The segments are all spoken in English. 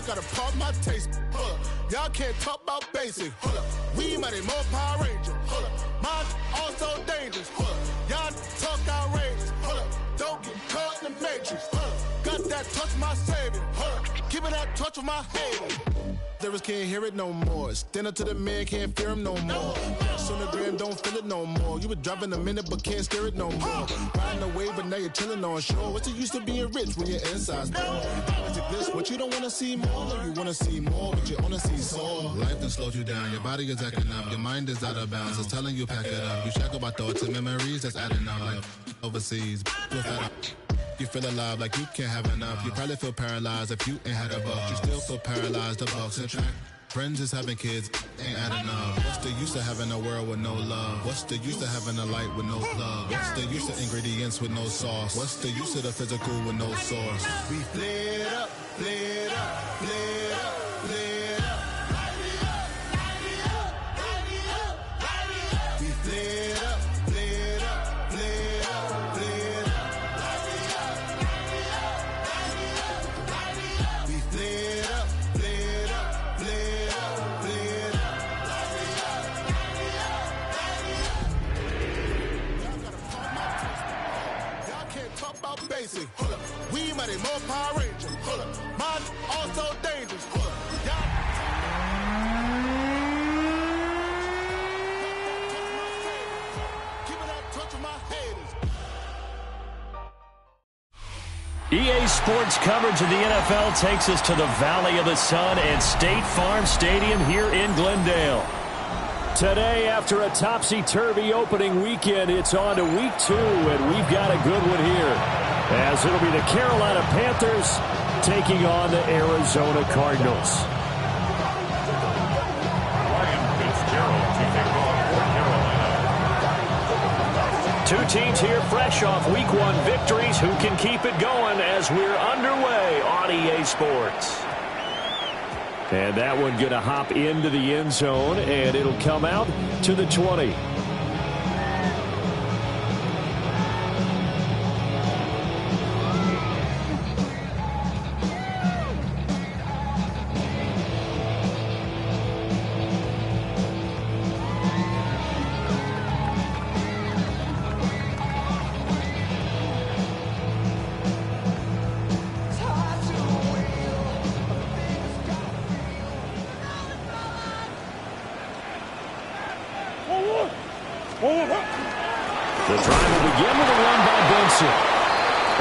gotta pop my taste. Y'all can't talk about basic. We might more Power Ranger. Mine also dangerous. Y'all talk outrageous. Don't get caught in the matrix. Got that touch my savior. Keeping that touch with my haters. Lyrics can't hear it no more. Stand up to the man, can't fear him no more. On the gram, don't feel it no more. You were driving a minute, but can't steer it no more. Riding away, but now you're chilling on shore. What's it used to being rich when your inside's poor? Is it this what you don't want to see more? You want to see more, but you only see sore. Life done slowed you down. Your body is acting up. Your mind is out of bounds. It's telling you pack it up. You shackle by thoughts and memories that's adding up. Like overseas, you feel alive like you can't have enough. You probably feel paralyzed if you ain't had a buck. You still feel paralyzed, the bucks and track. Friends is having kids, ain't adding up. What's the use of having a world with no love? What's the use of having a light with no plug? What's the use of ingredients with no sauce? What's the use of the physical with no source? We flared up, flared up, flared up, flared up. We flared up, flared up, flared up, flared up. We flared up, flared up, flared up, flared up. Y'all can't talk about basic. We might be more Power Ranger. Mine also dangerous. Keeping that touch with my haters. EA Sports coverage of the NFL takes us to the Valley of the Sun and State Farm Stadium here in Glendale. Today, after a topsy-turvy opening weekend, it's on to week 2, and we've got a good one here, as it'll be the Carolina Panthers taking on the Arizona Cardinals. Two teams here fresh off Week 1 victories. Who can keep it going as we're underway on EA Sports? And that one going to hop into the end zone, and it'll come out to the 20. The drive will begin with a run by Benson.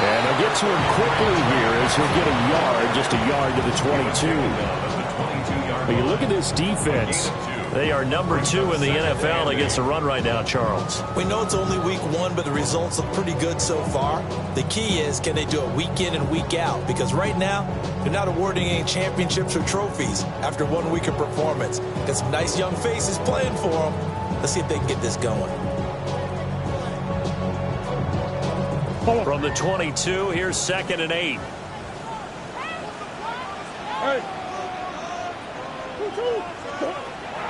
And they'll get to him quickly here as he'll get a yard, just a yard to the 22. But you look at this defense. They are number 2 in the NFL against the run right now, Charles. We know it's only week 1, but the results look pretty good so far. The key is, can they do it week in and week out? Because right now, they're not awarding any championships or trophies after 1 week of performance. Got some nice young faces playing for them. Let's see if they can get this going. From the 22, here's 2nd and 8.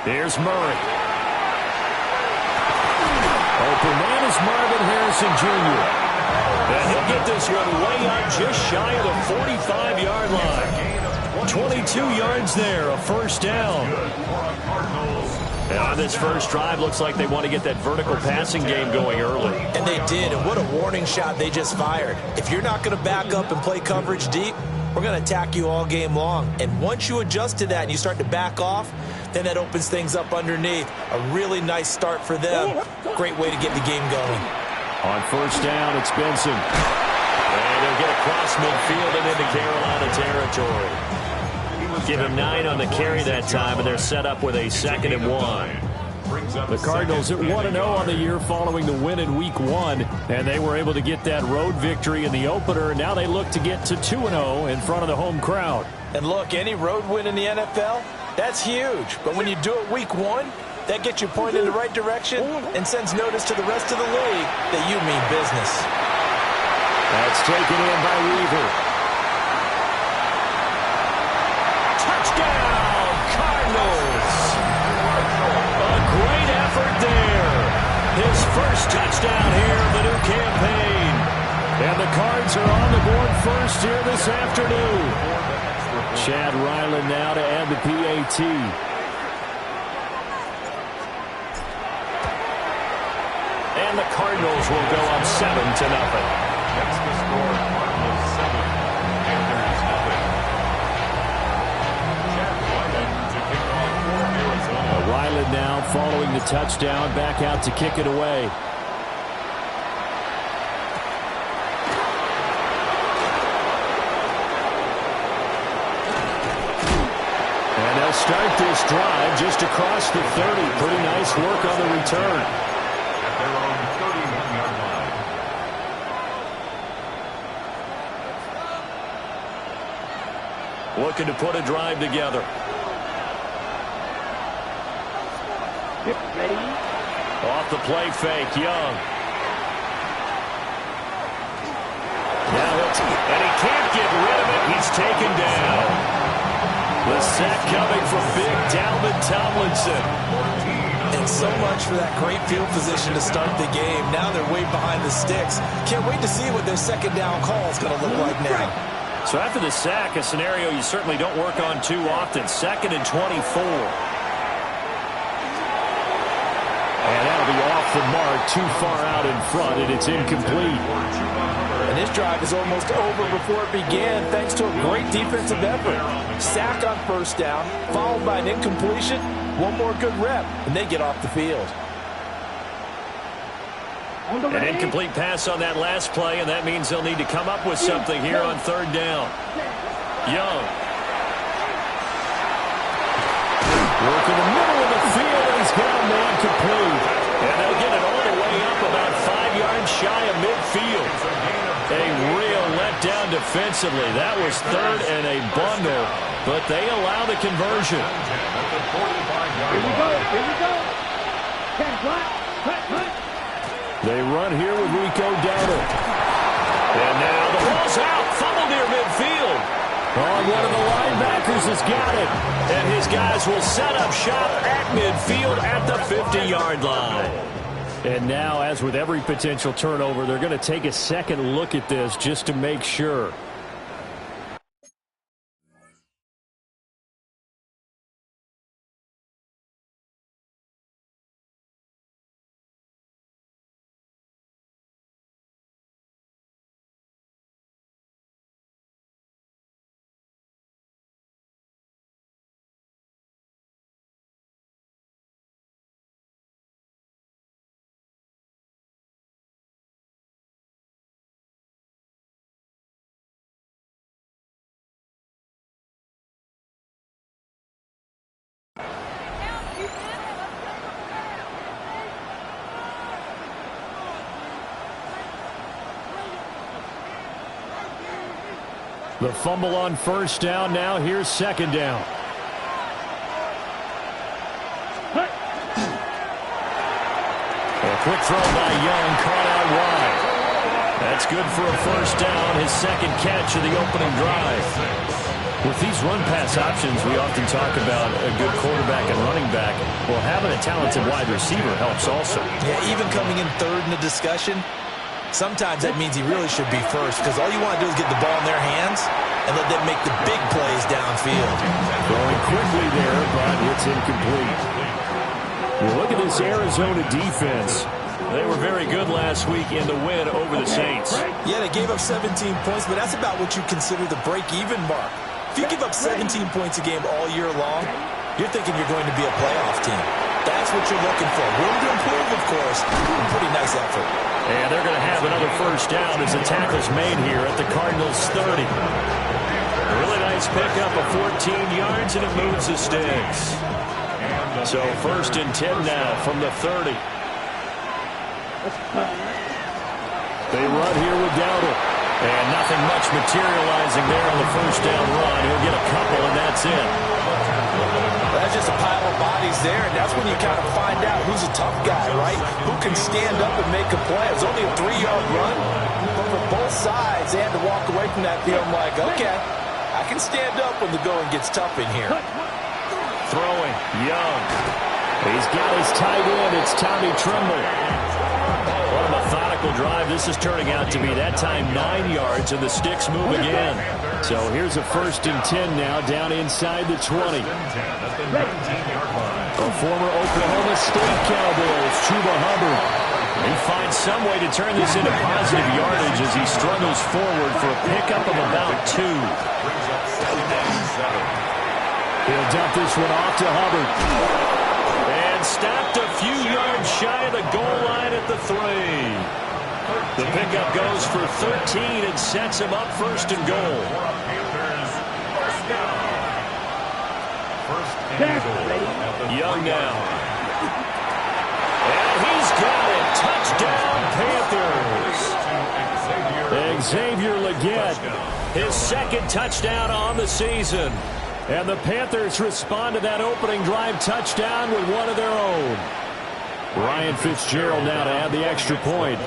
Here's Murray. Open man is Marvin Harrison Jr. And he'll get this one way out just shy of the 45-yard line. 22 yards there, a first down. And on this first drive, looks like they want to get that vertical passing game going early. And they did, and what a warning shot they just fired. If you're not going to back up and play coverage deep, we're going to attack you all game long. And once you adjust to that and you start to back off, then that opens things up underneath. A really nice start for them. Great way to get the game going. On first down, it's Benson. And he'll get across midfield and into Carolina territory. Give him 9 on the carry that time, and they're set up with a 2nd and 1. The Cardinals at 1-0 on the year following the win in Week 1, and they were able to get that road victory in the opener, and now they look to get to 2-0 in front of the home crowd. And look, any road win in the NFL, that's huge. But when you do it Week 1, that gets you pointed in the right direction and sends notice to the rest of the league that you mean business. That's taken in by Weaver. Touchdown, Cardinals! A great effort there. His first touchdown here of the new campaign. And the Cards are on the board first here this afternoon. Chad Ryland now to add the PAT. And the Cardinals will go up 7-0. That's the score. Cardinals 7, Panthers 0. Chad Ryland to kick off for Arizona. Ryland now following the touchdown, back out to kick it away. And they'll start this drive just across the 30. Pretty nice work on the return. At their own 31-yard line. Looking to put a drive together. Ready? Off the play fake, Young. Now and he can't get rid of it. He's taken down. The sack coming from big Dalvin Tomlinson. And so much for that great field position to start the game. Now they're way behind the sticks. Can't wait to see what their second down call is going to look like now. So after the sack, a scenario you certainly don't work on too often. 2nd and 24. And that'll be off the mark, too far out in front, and it's incomplete. And this drive is almost over before it began, thanks to a great defensive effort. Sack on first down, followed by an incompletion. One more good rep, and they get off the field. An incomplete pass on that last play, and that means they'll need to come up with something here on 3rd down. Young. Work in the middle of the field, and he's got a man complete. And they'll get it all the way up about 5 yards shy of midfield. A real letdown defensively. That was 3rd and a bundle, but they allow the conversion. Here we go. Here we go. Cut. They run here with Rico Dowdle. And now the ball's out. Fumble near midfield. Oh, one of the linebackers has got it. And his guys will set up shop at midfield at the 50-yard line. And now, as with every potential turnover, they're going to take a second look at this just to make sure. The fumble on first down. Now here's 2nd down. A quick throw by Young, caught out wide. That's good for a first down, his 2nd catch of the opening drive. With these run-pass options, we often talk about a good quarterback and running back. Well, having a talented wide receiver helps also. Yeah, even coming in 3rd in the discussion, sometimes that means he really should be first, because all you want to do is get the ball in their hands and let them make the big plays downfield. Throwing quickly there, but it's incomplete. Well, look at this Arizona defense. They were very good last week in the win over the Saints. Yeah, they gave up 17 points, but that's about what you consider the break-even mark. If you give up 17 points a game all year long, you're thinking you're going to be a playoff team. That's what you're looking for. Room to improve, of course. Pretty nice effort. And they're going to have another first down as the tackle's made here at the Cardinals' 30. A really nice pickup of 14 yards, and it moves the sticks. So 1st and 10 now from the 30. They run here with Dowdle. And nothing much materializing there on the first down run. He'll get a couple, and that's it. That's just a pile of bodies there, and that's when you kind of find out who's a tough guy, right? Who can stand up and make a play. It was only a 3-yard run, but for both sides, they had to walk away from that feeling like, okay, I can stand up when the going gets tough in here. Throwing, Young. He's got his tight end. It's Tommy Tremble. What a methodical methodical drive. This is turning out to be, that time, 9 yards, and the sticks move again. So here's a 1st and 10 now, down inside the 20. A former Oklahoma State Cowboy, Chuba Hubbard. He finds some way to turn this into positive yardage as he struggles forward for a pickup of about 2. He'll dump this one off to Hubbard. And stopped a few yards shy of the goal line at the 3. The pickup goes for 13 and sets him up 1st and goal. Young now. And he's got it. Touchdown, Panthers. Xavier Legette, his 2nd touchdown on the season. And the Panthers respond to that opening drive touchdown with one of their own. Ryan Fitzgerald now to add the extra point.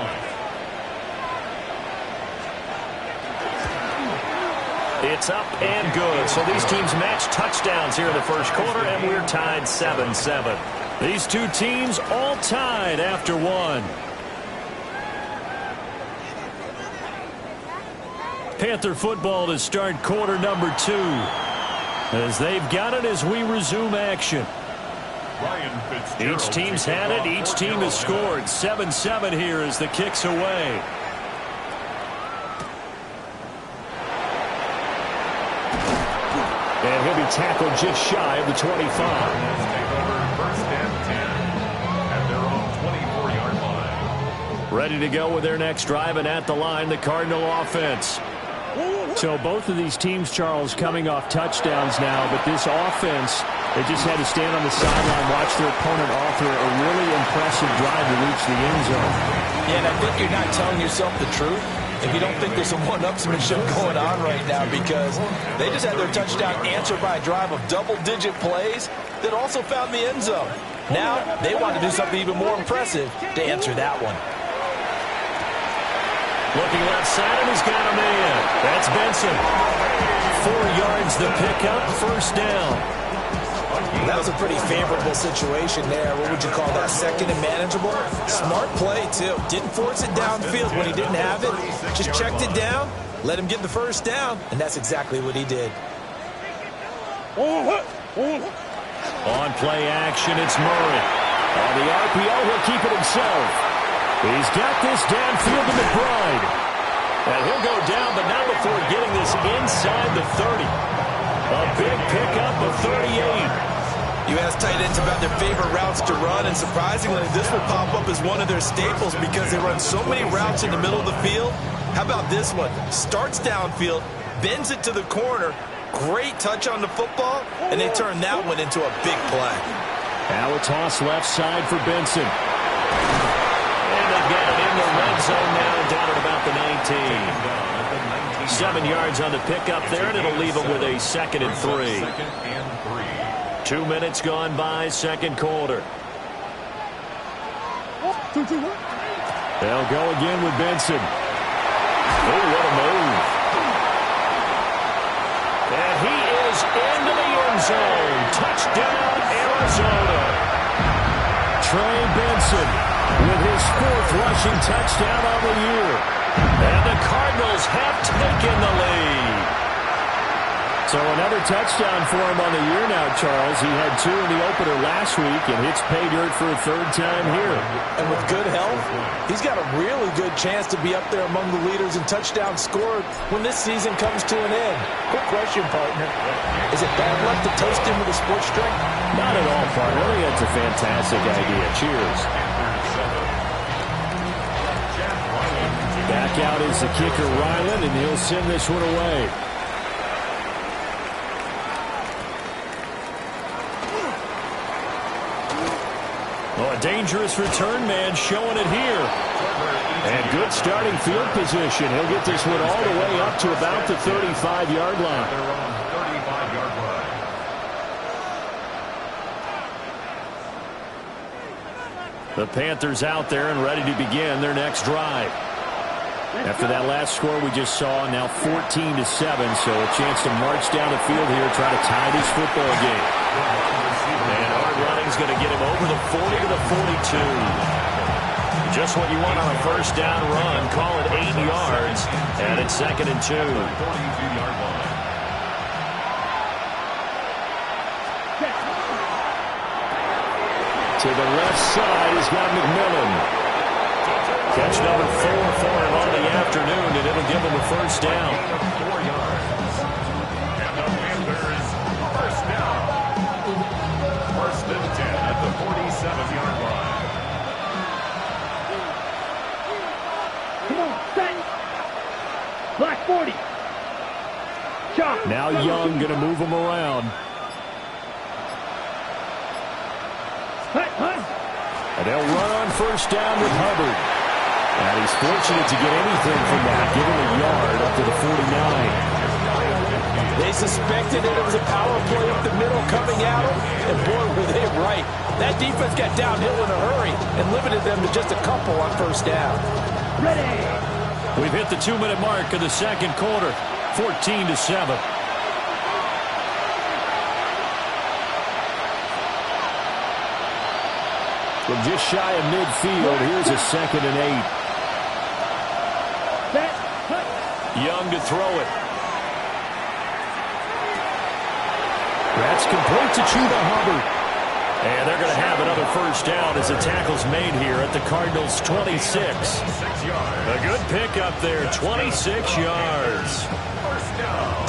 It's up and good. So these teams match touchdowns here in the 1st quarter, and we're tied 7-7. These two teams all tied after 1. Panther football to start quarter number 2. As they've got it as we resume action. Each team's had it. Each team has scored. 7-7 here as the kick's away. And he'll be tackled just shy of the 25. Ready to go with their next drive, and at the line, the Cardinal offense. So both of these teams, Charles, coming off touchdowns now, but this offense, they just had to stand on the sideline, watch their opponent offer a really impressive drive to reach the end zone. Yeah, and I think you're not telling yourself the truth if you don't think there's some one-upsmanship going on right now, because they just had their touchdown answered by a drive of double-digit plays that also found the end zone. Now they want to do something even more impressive to answer that one. Looking left side, and he's got a man. That's Benson. 4 yards the pickup, 1st down. That was a pretty favorable situation there. What would you call that? 2nd and manageable? Smart play, too. Didn't force it downfield when he didn't have it. Just checked it down, let him get the 1st down, and that's exactly what he did. On play action, it's Murray. On the RPO, he'll keep it himself. He's got this downfield to McBride. And he'll go down, but not before getting this inside the 30. A big pickup of 38. You ask tight ends about their favorite routes to run, and surprisingly, this will pop up as one of their staples because they run so many routes in the middle of the field. How about this one? Starts downfield, bends it to the corner, great touch on the football, and they turn that one into a big play. Now a toss left side for Benson. And they've got it in the red zone now, down at about the 19. 7 yards on the pickup there, and it'll leave them with a 2nd and 3. 2 minutes gone by, 2nd quarter. They'll go again with Benson. Oh, what a move. And he is into the end zone. Touchdown, Arizona. Trey Benson with his 4th rushing touchdown on the year. And the Cardinals have taken the lead. So another touchdown for him on the year now, Charles. He had 2 in the opener last week and hits pay dirt for a 3rd time here. And with good health, he's got a really good chance to be up there among the leaders in touchdowns scored when this season comes to an end. Quick question, partner. Is it bad luck to toast him with a sports drink? Not at all, partner. I think that's a fantastic idea. Cheers. Back out is the kicker, Ryland, and he'll send this one away. Oh, a dangerous return man showing it here. And good starting field position. He'll get this one all the way up to about the 35-yard line. The Panthers out there and ready to begin their next drive. After that last score we just saw, now 14-7, so a chance to march down the field here, try to tie this football game. And hard running's going to get him over the 40 to the 42. Just what you want on a first down run. Call it 8 yards, and it's 2nd and 2. 42-yard line. To the left side, he's got McMillan. Catch number 4 for him on the afternoon, and it'll give him a first down. 4 yards. And the Panthers first down. 1st and 10 at the 47-yard line. Come on, set. Black 40. Shot. Now Young going to move him around. And they'll run on first down with Hubbard. And he's fortunate to get anything from that, giving a yard up to the 49. They suspected that it was a power play up the middle coming at them, and boy, were they right. That defense got downhill in a hurry and limited them to just a couple on first down. Ready. We've hit the 2-minute mark of the second quarter, 14-7. From just shy of midfield, here's a 2nd and 8. Set. Young to throw it. That's complete to Chuba Hubbard. And they're going to have another first down as the tackle's made here at the Cardinals' 26. A good pickup there, 26 yards.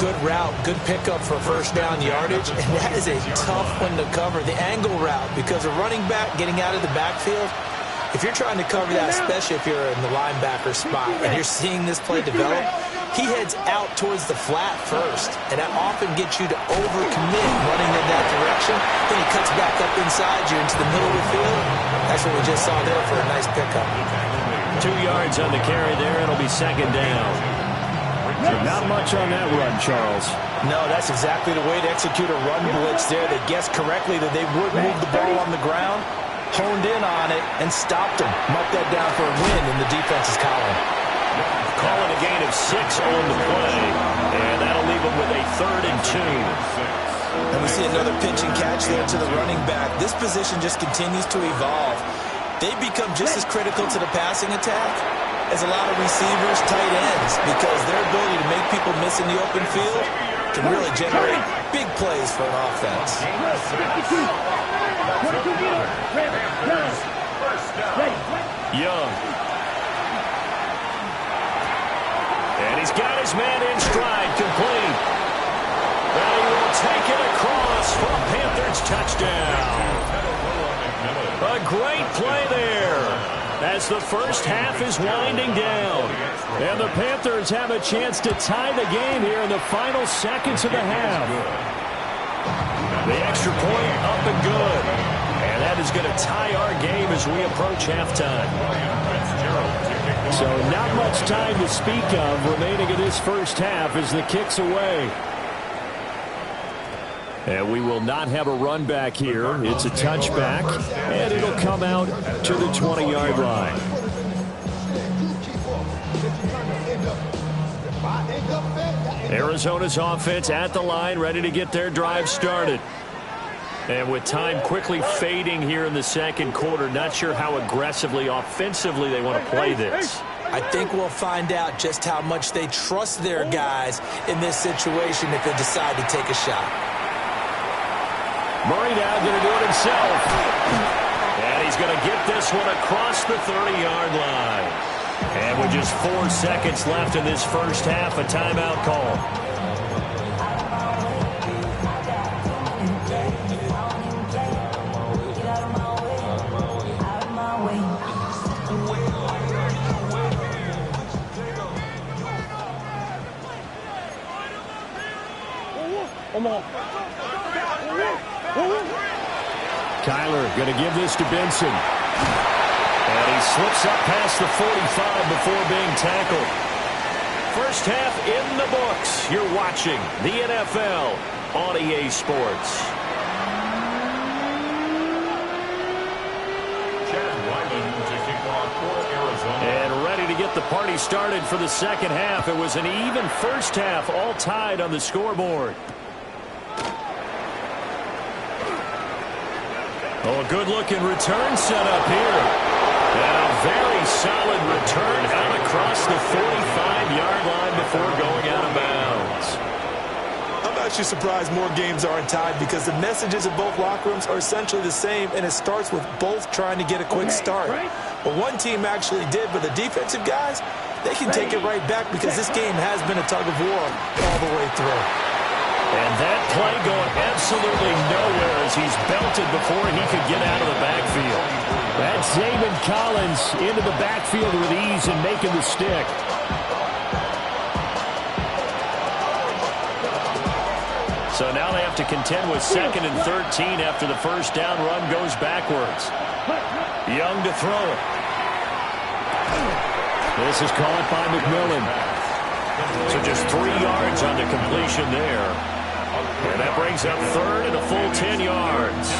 Good route, good pickup for first down yardage, and that is a tough one to cover. The angle route, because a running back getting out of the backfield, if you're trying to cover that, especially if you're in the linebacker spot, and you're seeing this play develop, he heads out towards the flat first, and that often gets you to overcommit running in that direction. Then he cuts back up inside you into the middle of the field. That's what we just saw there for a nice pickup. 2 yards on the carry there. It'll be 2nd down. Not much on that run, Charles. No, that's exactly the way to execute a run blitz there. They guessed correctly that they would move the ball on the ground, honed in on it, and stopped them. Marked that down for a win in the defense's column. Calling a gain of 6 on the play, and that'll leave them with a 3rd and 2. And we see another pitch and catch there to the running back. This position just continues to evolve. They become just as critical to the passing attack as a lot of receivers, tight ends, because their ability to make people miss in the open field can really generate big plays for an offense. Young. And he's got his man in stride, complete. And he will take it across for a Panthers touchdown. A great play there as the first half is winding down. And the Panthers have a chance to tie the game here in the final seconds of the half. The extra point up and good. And that is going to tie our game as we approach halftime. So not much time to speak of remaining in this first half as the kick's away. And we will not have a run back here. It's a touchback, and it'll come out to the 20-yard line. Arizona's offense at the line, ready to get their drive started. And with time quickly fading here in the second quarter, not sure how aggressively, offensively they want to play this. I think we'll find out just how much they trust their guys in this situation if they decide to take a shot. Murray now going to do it himself. And he's going to get this one across the 30-yard line. And with just 4 seconds left in this first half, a timeout call. Kyler going to give this to Benson. And he slips up past the 45 before being tackled. First half in the books. You're watching the NFL on EA Sports. And ready to get the party started for the second half. It was an even first half, all tied on the scoreboard. Oh, a good-looking return set up here. And a very solid return out across the 45-yard line before going out of bounds. I'm actually surprised more games aren't tied because the messages of both locker rooms are essentially the same, and it starts with both trying to get a quick start. But one team actually did, but the defensive guys, they can take it right back because this game has been a tug of war all the way through. And that play going absolutely nowhere as he's belted before he could get out of the backfield. That's Zaven Collins into the backfield with ease and making the stick. So now they have to contend with 2nd and 13 after the first down run goes backwards. Young to throw it. This is caught by McMillan. So just 3 yards on the completion there. And that brings up 3rd and a full 10 yards.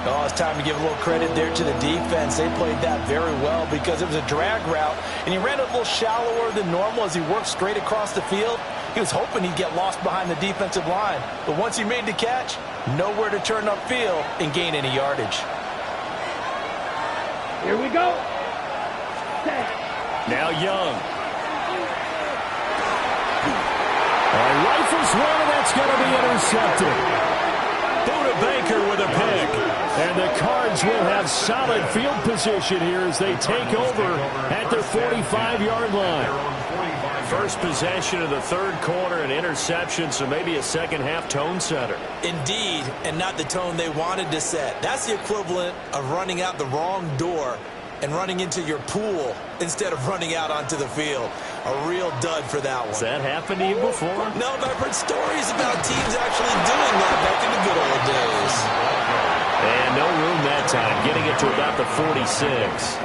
Oh, it's time to give a little credit there to the defense. They played that very well because it was a drag route, and he ran a little shallower than normal as he worked straight across the field. He was hoping he'd get lost behind the defensive line. But once he made the catch, nowhere to turn upfield and gain any yardage. Here we go. Now Young. Rifles one, and that's going to be intercepted. Buda Baker with a pick. And the Cards will have solid field position here as they take over at their 45-yard line. First possession of the 3rd quarter, an interception, so maybe a second-half tone setter. Indeed, and not the tone they wanted to set. That's the equivalent of running out the wrong door and running into your pool instead of running out onto the field. A real dud for that one. Has that happened to you before? No, but I've heard stories about teams actually doing that back in the good old days. And no room that time, getting it to about the 46.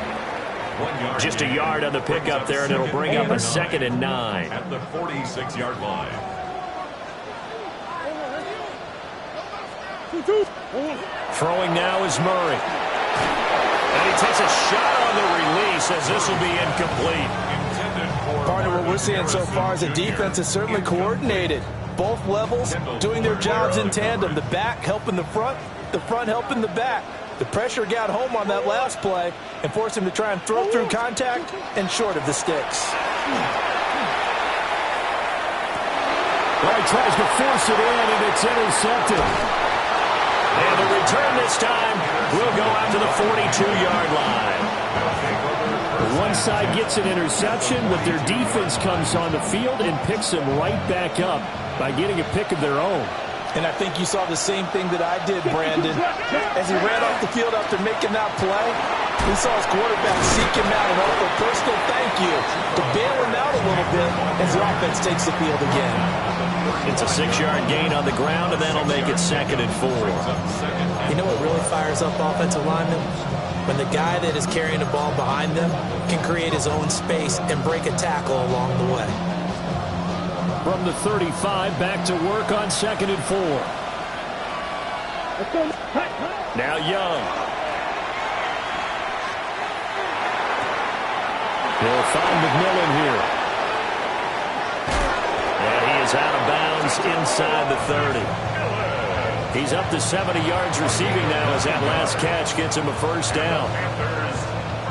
Just a yard on the pickup there, and it'll bring up a 2nd and 9. At the 46-yard line. Throwing now is Murray. And he takes a shot on the release as this will be incomplete. Partner, what we're seeing so far is the defense is certainly coordinated. Both levels doing their jobs in tandem. The back helping the front helping the back. The pressure got home on that last play and forced him to try and throw through contact and short of the sticks. Well, he tries to force it in, and it's intercepted. And the return this time will go out to the 42-yard line. One side gets an interception, but their defense comes on the field and picks them right back up by getting a pick of their own. And I think you saw the same thing that I did, Brandon. As he ran off the field after making that play, we saw his quarterback seek him out and offer a personal thank you to bail him out a little bit as the offense takes the field again. It's a 6-yard gain on the ground, and that'll make it 2nd and 4. You know what really fires up offensive linemen? When the guy that is carrying the ball behind them can create his own space and break a tackle along the way. From the 35, back to work on 2nd and 4. Now Young. He'll find McMillan here. And he is out of bounds inside the 30. He's up to 70 yards receiving now as that last catch gets him a first down.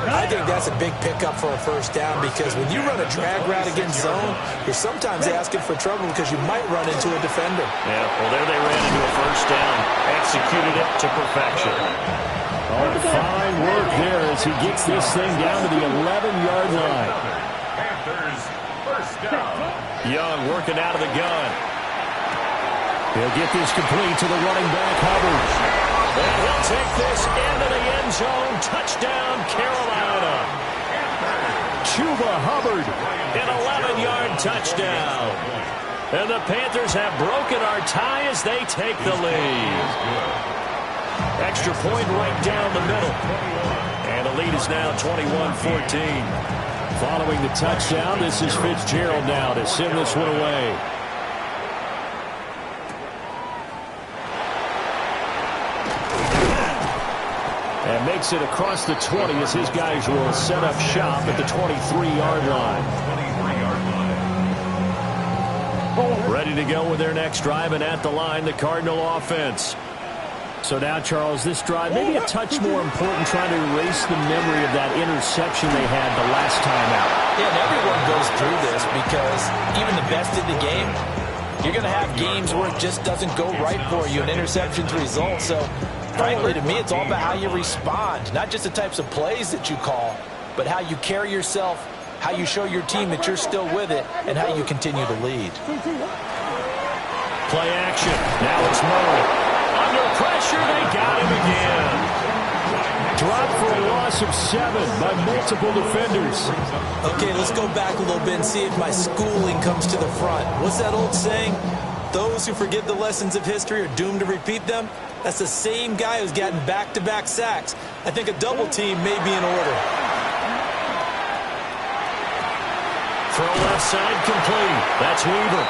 I think that's a big pickup for a first down because when you run a drag route against zone, you're sometimes asking for trouble because you might run into a defender. Yeah, well, there they ran into a first down. Executed it to perfection. Oh, fine work there as he gets this thing down to the 11-yard line. Panthers first down. Young working out of the gun. He'll get this complete to the running back, Hubbard. And he'll take this into the end zone. Touchdown, Carolina. Chuba Hubbard, an 11-yard touchdown. And the Panthers have broken our tie as they take the lead. Extra point right down the middle. And the lead is now 21-14. Following the touchdown, this is Fitzgerald now to send this one away. And makes it across the 20 as his guys will set up shop at the 23-yard line. Ready to go with their next drive, and at the line, the Cardinal offense. So now, Charles, this drive maybe a touch more important, trying to erase the memory of that interception they had the last time out. Yeah, and everyone goes through this because even the best in the game, you're going to have games where it just doesn't go right for you, and interceptions result. So, frankly, to me, it's all about how you respond, not just the types of plays that you call, but how you carry yourself, how you show your team that you're still with it, and how you continue to lead. Play action. Now it's Murray. Under pressure, they got him again. Dropped for a loss of 7 by multiple defenders. Okay, let's go back a little bit and see if my schooling comes to the front. What's that old saying? Those who forget the lessons of history are doomed to repeat them. That's the same guy who's gotten back-to-back sacks. I think a double team may be in order. Throw left side complete. That's Weaver.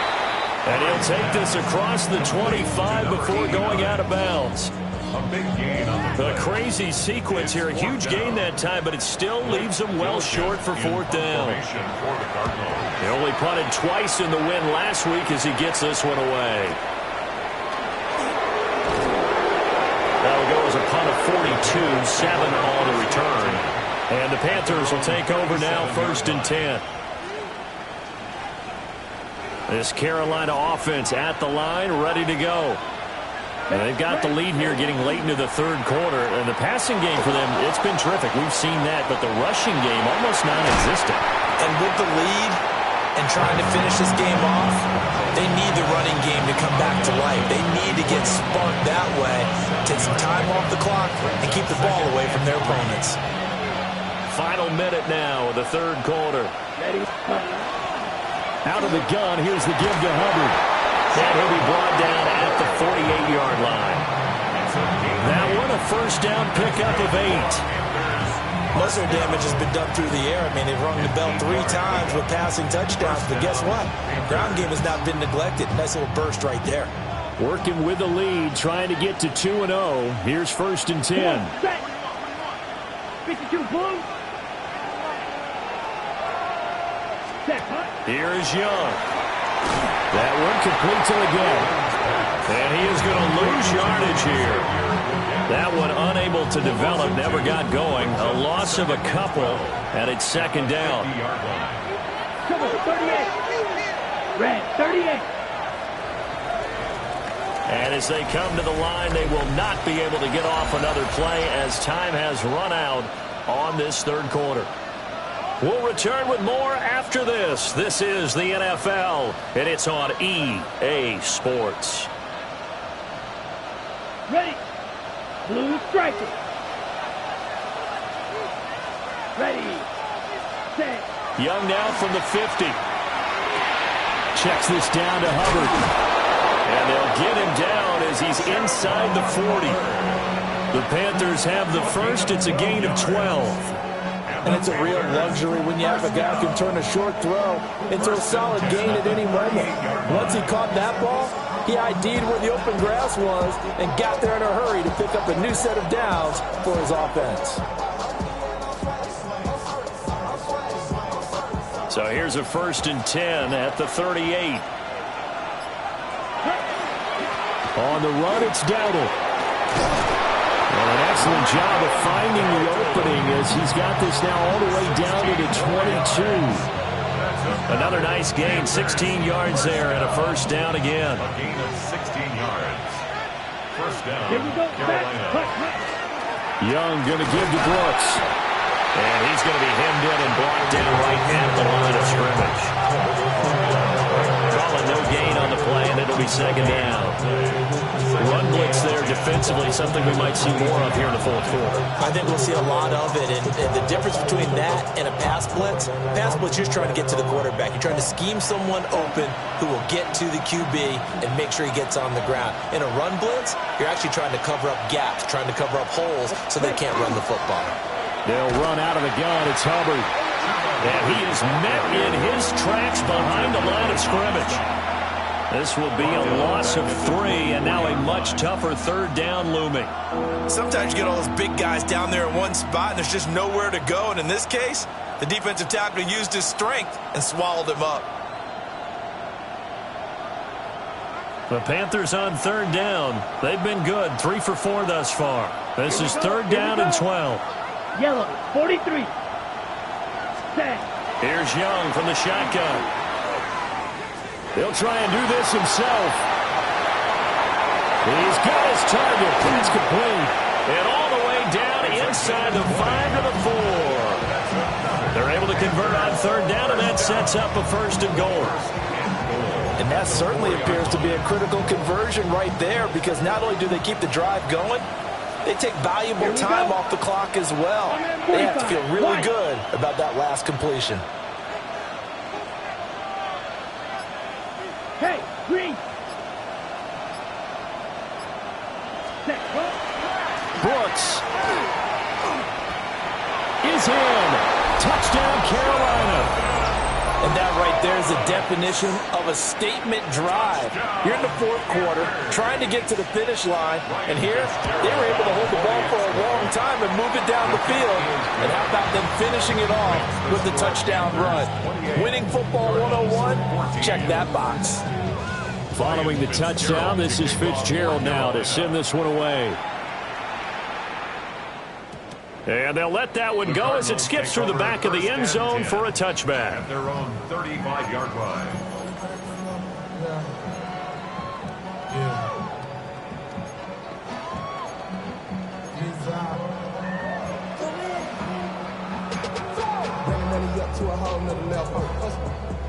And he'll take this across the 25 before going out of bounds. A big gain on the crazy sequence here. A huge gain that time, but it still leaves them well short for 4th down. He only punted twice in the win last week as he gets this one away. That'll go as a punt of 42, 7 all to return. And the Panthers will take over now, 1st and 10. This Carolina offense at the line, ready to go. And they've got the lead here getting late into the 3rd quarter. And the passing game for them, it's been terrific. We've seen that. But the rushing game, almost non-existent. And with the lead and trying to finish this game off, they need the running game to come back to life. They need to get sparked that way, take some time off the clock, and keep the ball away from their opponents. Final minute now of the 3rd quarter. Out of the gun, here's the give to Hubbard. And he'll be brought down at the 48-yard line. That one, a 1st down pickup of 8. Muscle damage has been done through the air. I mean, they've rung the bell 3 times with passing touchdowns, but guess what? Ground game has not been neglected. Nice little burst right there. Working with the lead, trying to get to 2-0. Here's 1st and 10. 52 blue. Here is Young. That one complete to again. And he is going to lose yardage here. That one unable to develop, never got going. A loss of a couple, and it's 2nd down. 38. Red, 38. And as they come to the line, they will not be able to get off another play as time has run out on this 3rd quarter. We'll return with more after this. This is the NFL, and it's on EA Sports. Ready. Blue striker. Ready. Set. Young now from the 50. Checks this down to Hubbard. And they'll get him down as he's inside the 40. The Panthers have the first. It's a gain of 12. And it's a real luxury when you have a guy who can turn a short throw into a solid gain at any moment. Once he caught that ball, he ID'd where the open grass was and got there in a hurry to pick up a new set of downs for his offense. So here's a 1st and 10 at the 38. On the run, it's Dowdle. And an excellent job of finding the opening as he's got this now all the way down to the 22. Another nice gain, 16 yards there, and a 1st down again. A gain of 16 yards. 1st down, Carolina. Young going to give to Brooks. And he's going to be hemmed in and blocked down right at the line of scrimmage. Calling no gain on the play, and it'll be 2nd down. Run blitz there defensively, something we might see more of here in the 4th quarter. I think we'll see a lot of it, and the difference between that and a pass blitz, you're just trying to get to the quarterback. You're trying to scheme someone open who will get to the QB and make sure he gets on the ground. In a run blitz, you're actually trying to cover up gaps, trying to cover up holes so they can't run the football. They'll run out of the gun. It's Hubbard. And he is met in his tracks behind the line of scrimmage. This will be a loss of 3, and now a much tougher 3rd down looming. Sometimes you get all those big guys down there in one spot, and there's just nowhere to go. And in this case, the defensive tackle used his strength and swallowed him up. The Panthers on third down. They've been good, 3 for 4 thus far. This is third down and 12. Yellow, 43. Set. Here's Young from the shotgun. He'll try and do this himself. He's got his target. Pass complete. And all the way down inside the 5 to the 4. They're able to convert on third down, and that sets up a first and goal. And that certainly appears to be a critical conversion right there, because not only do they keep the drive going, they take valuable time off the clock as well. They have to feel really good about that last completion. Hey, green. Set. Brooks is in. Touchdown, Carolina. And that right there is the definition of a statement drive. You're in the fourth quarter, trying to get to the finish line, and here they were able to hold the ball for a long time and move it down the field. And how about them finishing it off with the touchdown run? Winning football 101? Check that box. Following the touchdown, this is Fitzgerald now to send this one away. And they'll let that one go as it skips through the back of the end zone for a touchback. At their own 35-yard line.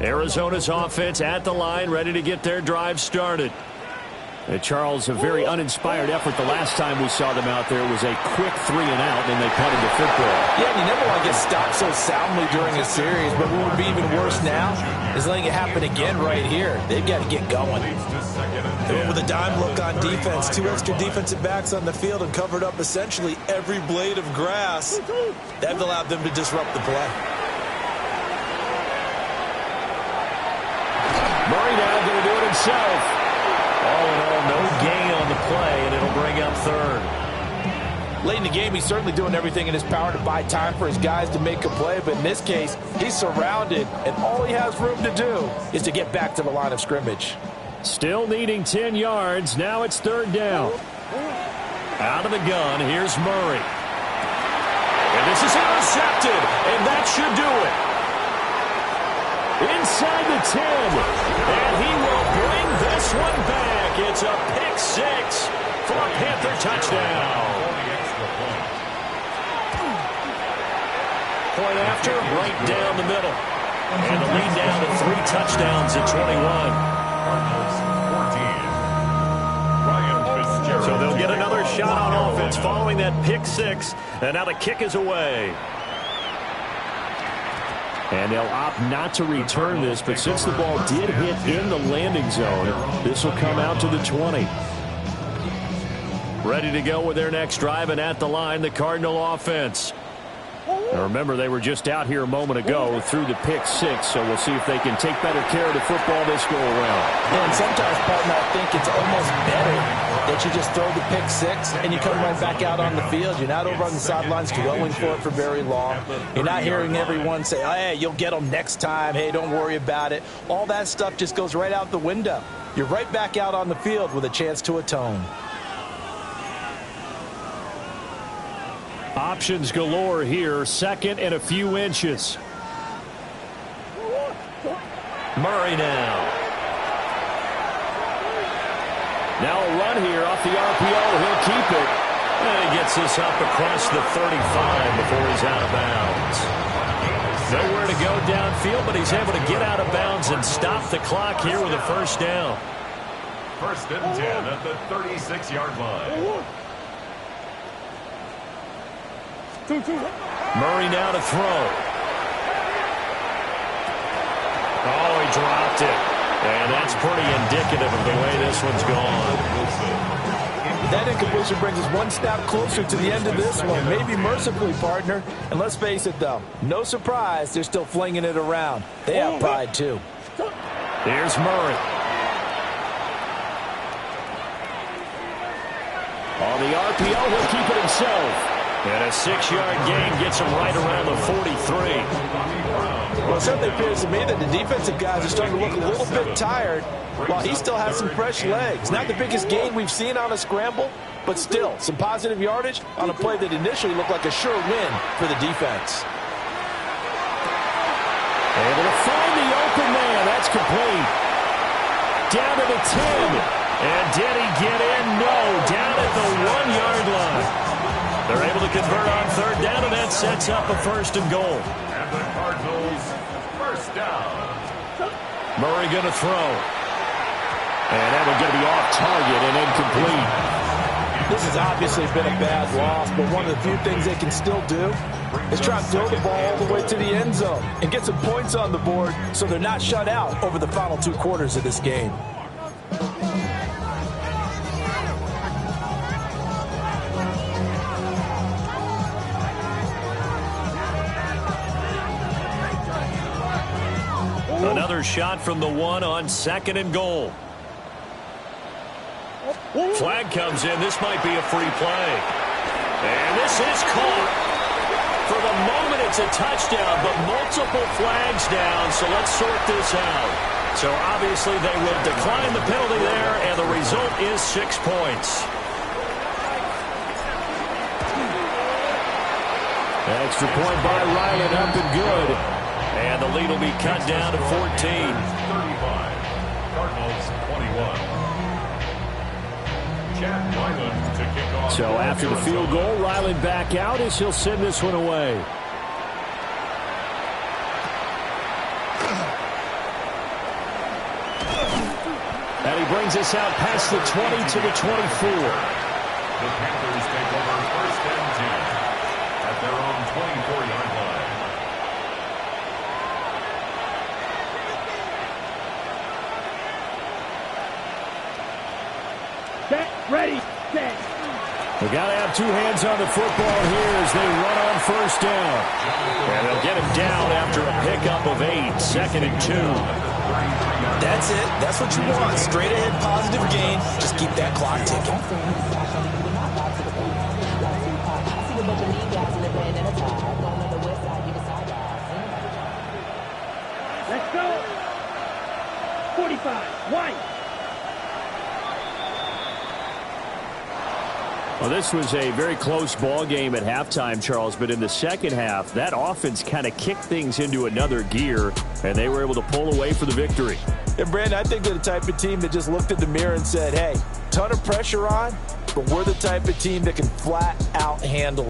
Arizona's offense at the line, ready to get their drive started. And Charles, a very uninspired effort the last time we saw them out there was a quick 3 and out, and they punted the football. Yeah, and you never want to get stopped so soundly during a series, but what would be even worse now is letting it happen again right here. They've got to get going. They went with a dime look on defense, 2 extra defensive backs on the field and covered up essentially every blade of grass. That allowed them to disrupt the play. Murray now going to do it himself. All in all, no gain on the play, and it'll bring up third. Late in the game, he's certainly doing everything in his power to buy time for his guys to make a play, but in this case, he's surrounded, and all he has room to do is to get back to the line of scrimmage. Still needing 10 yards. Now it's third down. Out of the gun, here's Murray. And this is intercepted, and that should do it. Inside the 10, and he will bring this one back. It's a pick 6 for a Panther touchdown. Point after, right down the middle. And the lead down to 3 touchdowns at 21. So they'll get another shot on offense following that pick 6, and now the kick is away. And they'll opt not to return this, but since the ball did hit in the landing zone, this will come out to the 20. Ready to go with their next drive, and at the line, the Cardinal offense. Now remember, they were just out here a moment ago through the pick 6, so we'll see if they can take better care of the football this go-around. And sometimes, partner, I think it's almost better that you just throw the pick 6 and you come right back out on the field. You're not over on the sidelines dwelling for it for very long. You're not hearing everyone say, oh, hey, you'll get them next time. Hey, don't worry about it. All that stuff just goes right out the window. You're right back out on the field with a chance to atone. Options galore here. Second and a few inches. Murray now. Now a run here off the RPO. He'll keep it. And he gets this up across the 35 before he's out of bounds. Nowhere to go downfield, but he's able to get out of bounds and stop the clock here with a first down. First and 10 at the 36-yard line. Murray now to throw. Oh, he dropped it. And that's pretty indicative of the way this one's gone. That incompletion brings us one step closer to the end of this one. Maybe mercifully, partner. And let's face it, though, no surprise, they're still flinging it around. They have pride, too. Here's Murray. On the RPO, he'll keep it himself. And a 6-yard gain gets him right around the 43. Well, it certainly appears to me that the defensive guys are starting to look a little bit tired while he still has some fresh legs. Not the biggest gain we've seen on a scramble, but still some positive yardage on a play that initially looked like a sure win for the defense. Able to find the open man. That's complete. Down to the 10. And did he get in? No. Down at the 1-yard line. They're able to convert on third down, and that sets up a 1st and goal. And the Cardinals, 1st down. Murray going to throw. And that one going to be off target and incomplete. This has obviously been a bad loss, but one of the few things they can still do is try to throw the ball all the way to the end zone and get some points on the board so they're not shut out over the final 2 quarters of this game. Another shot from the 1 on 2nd and goal. Flag comes in. This might be a free play. And this is caught. For the moment, it's a touchdown, but multiple flags down, so let's sort this out. So obviously they will decline the penalty there, and the result is 6 points. Extra point by Ryland, up and good. And the lead will be cut down to 14. 35. Cardinals 21. So after the field goal, Ryland back out as he'll send this one away. And he brings us out past the 20 to the 24. The Panthers take over 1st and 10 at their own 24-yard line. Set, ready, set. We got to have 2 hands on the football here as they run on 1st down. And they'll get him down after a pickup of 8, 2nd and 2. That's it. That's what you want. Straight ahead positive gain. Just keep that clock ticking. Let's go. 45, white. Well, this was a very close ball game at halftime, Charles, but in the second half, that offense kind of kicked things into another gear, and they were able to pull away for the victory. And, Brandon, I think they're the type of team that just looked in the mirror and said, hey, ton of pressure on, but we're the type of team that can flat out handle